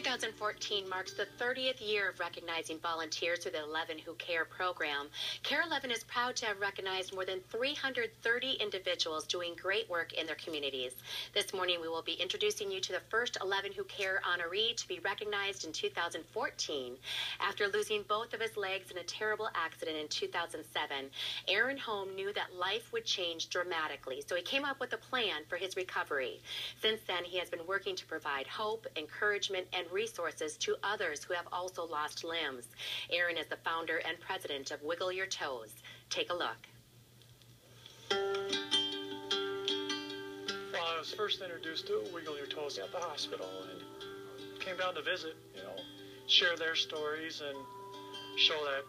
2014 marks the 30th year of recognizing volunteers through the 11 Who Care program. KARE11 is proud to have recognized more than 330 individuals doing great work in their communities. This morning we will be introducing you to the first 11 Who Care honoree to be recognized in 2014. After losing both of his legs in a terrible accident in 2007, Aaron Holm knew that life would change dramatically, so he came up with a plan for his recovery. Since then, he has been working to provide hope, encouragement, and resources to others who have also lost limbs. Aaron is the founder and president of Wiggle Your Toes. Take a look. Well, I was first introduced to Wiggle Your Toes at the hospital and came down to visit, share their stories and show that,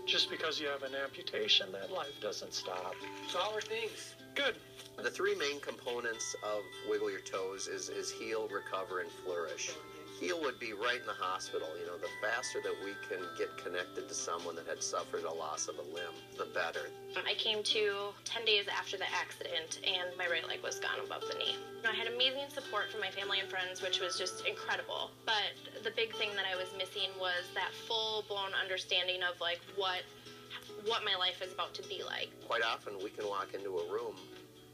just because you have an amputation, that life doesn't stop. So how are things? Good. The three main components of Wiggle Your Toes is heal, recover, and flourish. Heal would be right in the hospital. The faster that we can get connected to someone that had suffered a loss of a limb, the better. I came to 10 days after the accident, and my right leg was gone above the knee. I had amazing support from my family and friends, which was just incredible. But the big thing that I was missing was that full-blown understanding of what my life is about to be like. Quite often we can walk into a room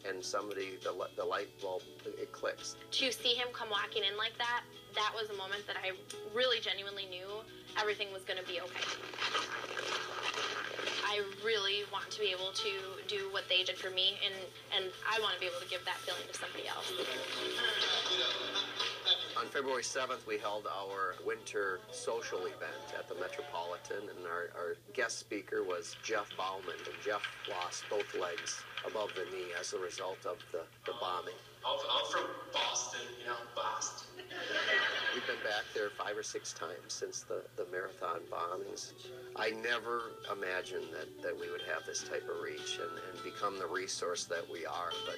and the light bulb, it clicks. To see him come walking in like that, that was a moment that I really genuinely knew everything was going to be okay. I really want to be able to do what they did for me, and I want to be able to give that feeling to somebody else. On February 7th, we held our winter social event at the Metropolitan, and our guest speaker was Jeff Bauman, and Jeff lost both legs above the knee as a result of the bombing. I'm from Boston, Boston. We've been back there 5 or 6 times since the marathon bombings. I never imagined that we would have this type of reach and become the resource that we are, but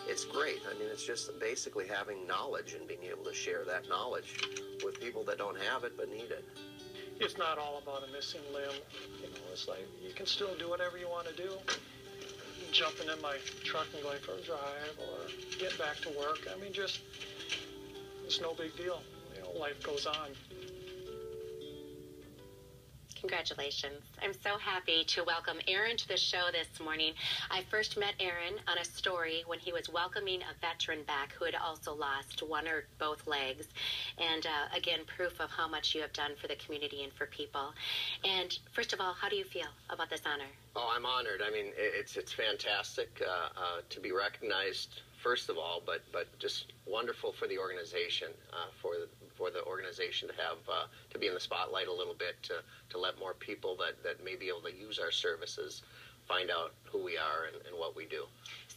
it's great. I mean, it's just basically having knowledge and being able to share that knowledge with people that don't have it but need it. It's not all about a missing limb. It's like you can still do whatever you want to do. Jumping in my truck and going for a drive or get back to work. I mean, it's no big deal. Life goes on. Congratulations. I'm so happy to welcome Aaron to the show this morning. I first met Aaron on a story when he was welcoming a veteran back who had also lost one or both legs. And again, proof of how much you have done for the community and for people. And first of all, how do you feel about this honor? Oh, I'm honored. I mean, it's fantastic to be recognized, first of all, but just wonderful for the organization, for the organization to have to be in the spotlight a little bit, to let more people that may be able to use our services find out who we are and what we do.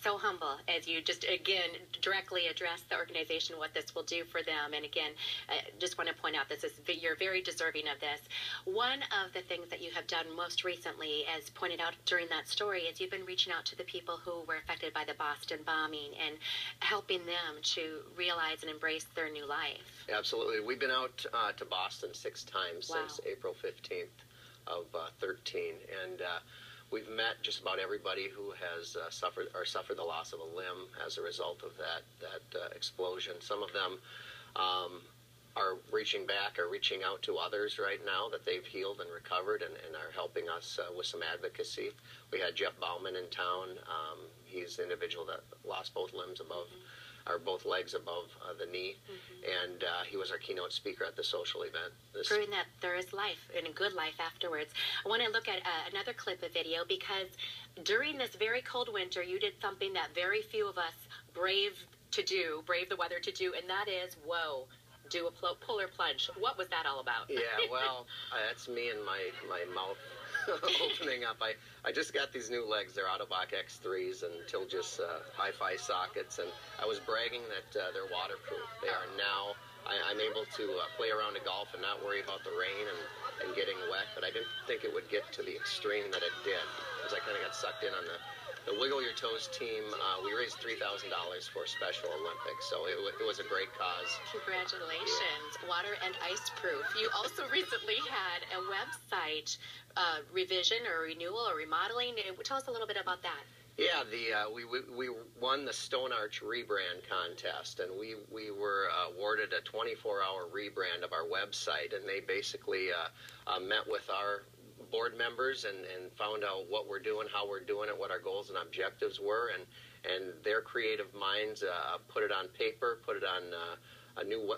So humble as you just, again, directly address the organization, what this will do for them. And again, I just want to point out you're very deserving of this. One of the things that you have done most recently, as pointed out during that story, is you've been reaching out to the people who were affected by the Boston bombing and helping them to realize and embrace their new life. Absolutely. We've been out to Boston 6 times since April 15th of 13. And we've met just about everybody who has suffered the loss of a limb as a result of that explosion. Some of them are reaching out to others right now that they've healed and recovered and are helping us with some advocacy. We had Jeff Bauman in town. He's the individual that lost both limbs or both legs above the knee, and he was our keynote speaker at the social event. Proving that there is life and a good life afterwards. I want to look at another clip of video because during this very cold winter, you did something that very few of us brave the weather to do, and that is, do a polar plunge. What was that all about? Yeah, well, that's me and my mouth opening up. I just got these new legs. They're Autobach X3s and Tilgis hi-fi sockets, and I was bragging that they're waterproof. They are now. I'm able to play around a golf and not worry about the rain and getting wet, but I didn't think it would get to the extreme that it did, because I kind of got sucked in on the Wiggle Your Toes team. We raised $3,000 for Special Olympics, so it was a great cause. Congratulations. Yeah. Water and ice proof. You also recently had a website revision or renewal or remodeling. Tell us a little bit about that. Yeah, we won the Stone Arch rebrand contest, and we were awarded a 24-hour rebrand of our website, and they basically met with our board members and found out what we're doing, how we're doing it, what our goals and objectives were, and their creative minds put it on paper, put it on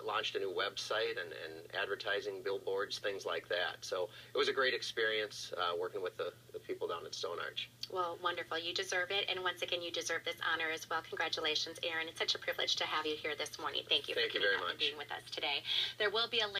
launched a new website and advertising, billboards, things like that. So it was a great experience working with the people down at Stone Arch. Well, wonderful. You deserve it. And once again, you deserve this honor as well. Congratulations, Aaron. It's such a privilege to have you here this morning. Thank you. Thank you very much For being with us today. There will be a link